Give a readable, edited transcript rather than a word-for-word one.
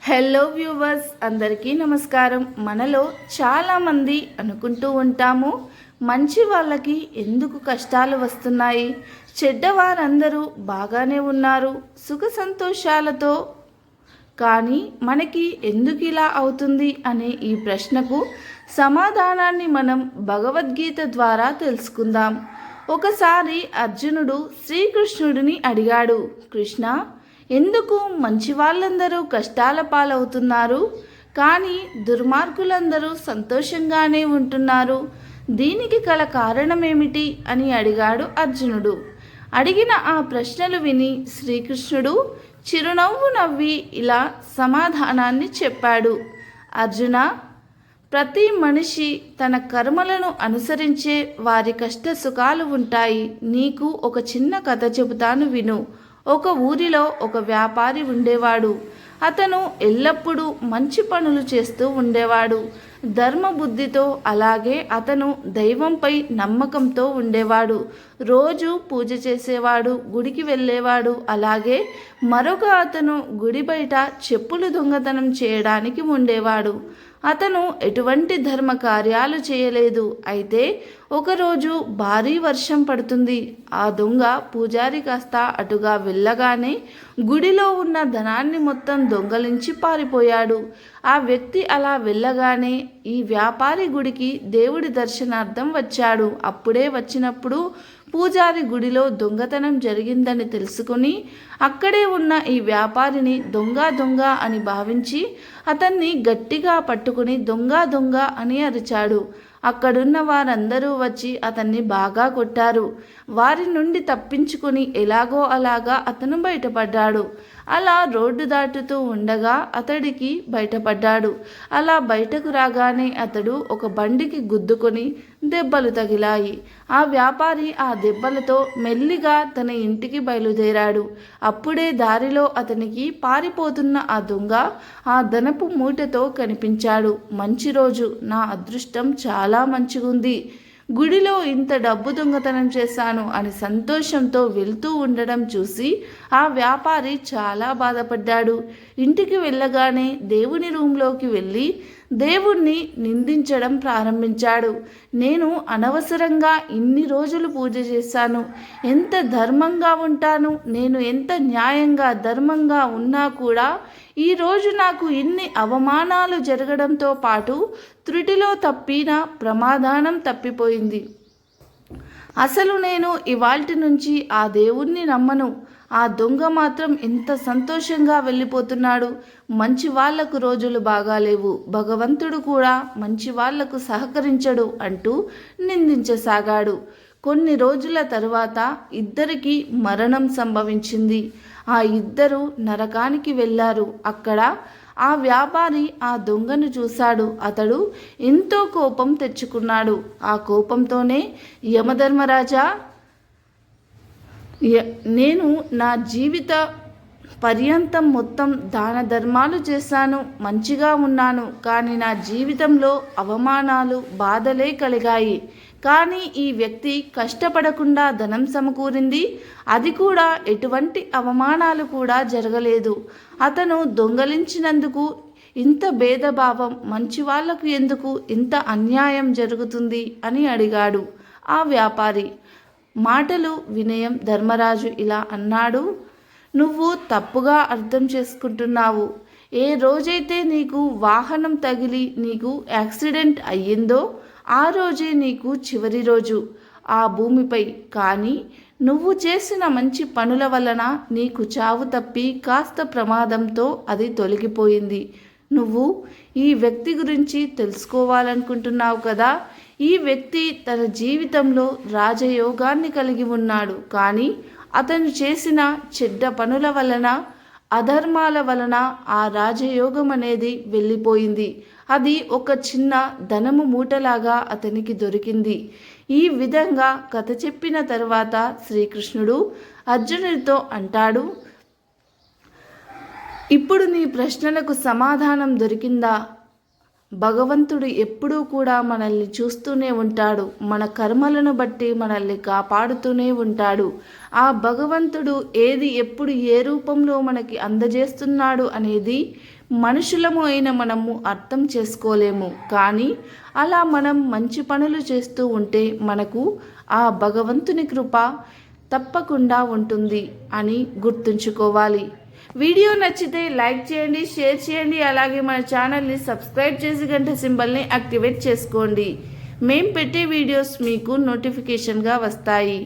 Hello viewers, అందరికీ నమస్కారం. మనలో చాలామంది అనుకుంటూ ఉంటాము, మంచి వాళ్ళకి ఎందుకు కష్టాలు వస్తున్నాయి, చెడ్డవారందరూ బాగానే ఉన్నారు సుఖ సంతోషాలతో, కానీ మనకి ఎందుకు ఇలా అవుతుంది అనే ఈ ప్రశ్నకు సమాధానాన్ని మనం భగవద్గీత ద్వారా తెలుసుకుందాం. ఒకసారి అర్జునుడు శ్రీకృష్ణుడిని అడిగాడు, కృష్ణ, ఎందుకు మంచి వాళ్ళందరూ కష్టాల పాలవుతున్నారు, కానీ దుర్మార్గులందరూ సంతోషంగానే ఉంటున్నారు? దీనికి గల కారణమేమిటి అని అడిగాడు అర్జునుడు. అడిగిన ఆ ప్రశ్నలు విని శ్రీకృష్ణుడు చిరునవ్వు నవ్వి ఇలా సమాధానాన్ని చెప్పాడు. అర్జున, ప్రతి మనిషి తన కర్మలను అనుసరించే వారి కష్ట సుఖాలు ఉంటాయి. నీకు ఒక చిన్న కథ చెబుతాను విను. ఒక ఊరిలో ఒక వ్యాపారి ఉండేవాడు. అతను ఎల్లప్పుడూ మంచి పనులు చేస్తూ ఉండేవాడు. ధర్మబుద్ధితో, అలాగే అతను దైవంపై నమ్మకంతో ఉండేవాడు. రోజు పూజ చేసేవాడు, గుడికి వెళ్ళేవాడు. అలాగే మరొక అతను గుడి బయట చెప్పులు దొంగతనం చేయడానికి ఉండేవాడు. అతను ఎటువంటి ధర్మ కార్యాలు చేయలేదు. అయితే ఒకరోజు భారీ వర్షం పడుతుంది. ఆ దొంగ పూజారి కాస్త అటుగా వెళ్ళగానే గుడిలో ఉన్న ధనాన్ని మొత్తం దొంగలించి పారిపోయాడు. ఆ వ్యక్తి అలా వెళ్ళగానే ఈ వ్యాపారి గుడికి దేవుడి దర్శనార్థం వచ్చాడు. అప్పుడే వచ్చినప్పుడు పూజారి గుడిలో దొంగతనం జరిగిందని తెలుసుకుని అక్కడే ఉన్న ఈ వ్యాపారిని దొంగ అని భావించి అతన్ని గట్టిగా పట్టుకుని దొంగ అని అరిచాడు. అక్కడున్న వారందరూ వచ్చి అతన్ని బాగా కొట్టారు. వారి నుండి తప్పించుకుని ఎలాగో అలాగా అతను బయటపడ్డాడు. అలా రోడ్డు దాటుతూ ఉండగా అతడికి బయటపడ్డాడు. అలా బయటకు రాగానే అతడు ఒక బండికి గుద్దుకొని దెబ్బలు తగిలాయి. ఆ వ్యాపారి ఆ దెబ్బలతో మెల్లిగా తన ఇంటికి బయలుదేరాడు. అప్పుడే దారిలో అతనికి పారిపోతున్న ఆ దొంగ ఆ ధనపు మూటతో కనిపించాడు. మంచి రోజు, నా అదృష్టం చాలా మంచిగుంది, గుడిలో ఇంత డబ్బు దొంగతనం చేశాను అని సంతోషంతో వెళ్తూ ఉండడం చూసి ఆ వ్యాపారి చాలా బాధపడ్డాడు. ఇంటికి వెళ్ళగానే దేవుని రూంలోకి వెళ్ళి దేవుణ్ణి నిందించడం ప్రారంభించాడు. నేను అనవసరంగా ఇన్ని రోజులు పూజ చేశాను, ఎంత ధర్మంగా ఉంటాను, నేను ఎంత న్యాయంగా ధర్మంగా ఉన్నా కూడా ఈరోజు నాకు ఇన్ని అవమానాలు జరగడంతో పాటు త్రుటిలో తప్పిన ప్రమాదానం తప్పిపోయింది. అసలు నేను ఇవాల్టి నుంచి ఆ దేవుణ్ణి నమ్మను. ఆ దొంగ మాత్రం ఎంత సంతోషంగా వెళ్ళిపోతున్నాడు. మంచి వాళ్లకు రోజులు బాగాలేవు, భగవంతుడు కూడా మంచి వాళ్లకు సహకరించడు అంటూ నిందించసాగాడు. కొన్ని రోజుల తరువాత ఇద్దరికి మరణం సంభవించింది. ఆ ఇద్దరు నరకానికి వెళ్ళారు. అక్కడ ఆ వ్యాపారి ఆ దొంగను చూశాడు. అతడు ఎంతో కోపం తెచ్చుకున్నాడు. ఆ కోపంతోనే, యమధర్మరాజా, నేను నా జీవిత పర్యంతం మొత్తం దాన ధర్మాలు చేశాను, మంచిగా ఉన్నాను, కానీ నా జీవితంలో అవమానాలు, బాధలే కలిగాయి. కానీ ఈ వ్యక్తి కష్టపడకుండా ధనం సమకూరింది, అది కూడా ఎటువంటి అవమానాలు కూడా జరగలేదు. అతను దొంగలించినందుకు ఇంత భేదభావం, మంచి వాళ్లకు ఎందుకు ఇంత అన్యాయం జరుగుతుంది అని అడిగాడు ఆ వ్యాపారి. మాటలు వినయం ధర్మరాజు ఇలా అన్నాడు, నువ్వు తప్పుగా అర్థం చేసుకుంటున్నావు. ఏ రోజైతే నీకు వాహనం తగిలి నీకు యాక్సిడెంట్ అయ్యిందో ఆ రోజే నీకు చివరి రోజు ఆ భూమిపై. కానీ నువ్వు చేసిన మంచి పనుల వలన నీకు చావు తప్పి కాస్త ప్రమాదంతో అది తొలగిపోయింది. నువ్వు ఈ వ్యక్తి గురించి తెలుసుకోవాలనుకుంటున్నావు కదా. ఈ వ్యక్తి తన జీవితంలో రాజయోగాన్ని కలిగి ఉన్నాడు, కానీ అతను చేసిన చెడ్డ పనుల వలన, అధర్మాల వలన ఆ రాజయోగం అనేది వెళ్ళిపోయింది. అది ఒక చిన్న ధనము మూటలాగా అతనికి దొరికింది. ఈ విధంగా కథ చెప్పిన తరువాత శ్రీకృష్ణుడు అర్జునుడితో అంటాడు, ఇప్పుడు నీ ప్రశ్నలకు సమాధానం దొరికిందా? భగవంతుడు ఎప్పుడూ కూడా మనల్ని చూస్తూనే ఉంటాడు. మన కర్మలను బట్టి మనల్ని కాపాడుతూనే ఉంటాడు. ఆ భగవంతుడు ఏది ఎప్పుడు ఏ రూపంలో మనకి అందజేస్తున్నాడు అనేది మనుషులము అయిన మనము అర్థం చేసుకోలేము, కానీ అలా మనం మంచి పనులు చేస్తూ ఉంటే మనకు ఆ భగవంతుని కృప తప్పకుండా ఉంటుంది అని గుర్తుంచుకోవాలి. వీడియో నచ్చితే లైక్ చేయండి, షేర్ చేయండి, అలాగే మన ఛానల్ని సబ్స్క్రైబ్ చేసి గంట సింబల్ని యాక్టివేట్ చేసుకోండి. మేము పెట్టే వీడియోస్ మీకు నోటిఫికేషన్గా వస్తాయి.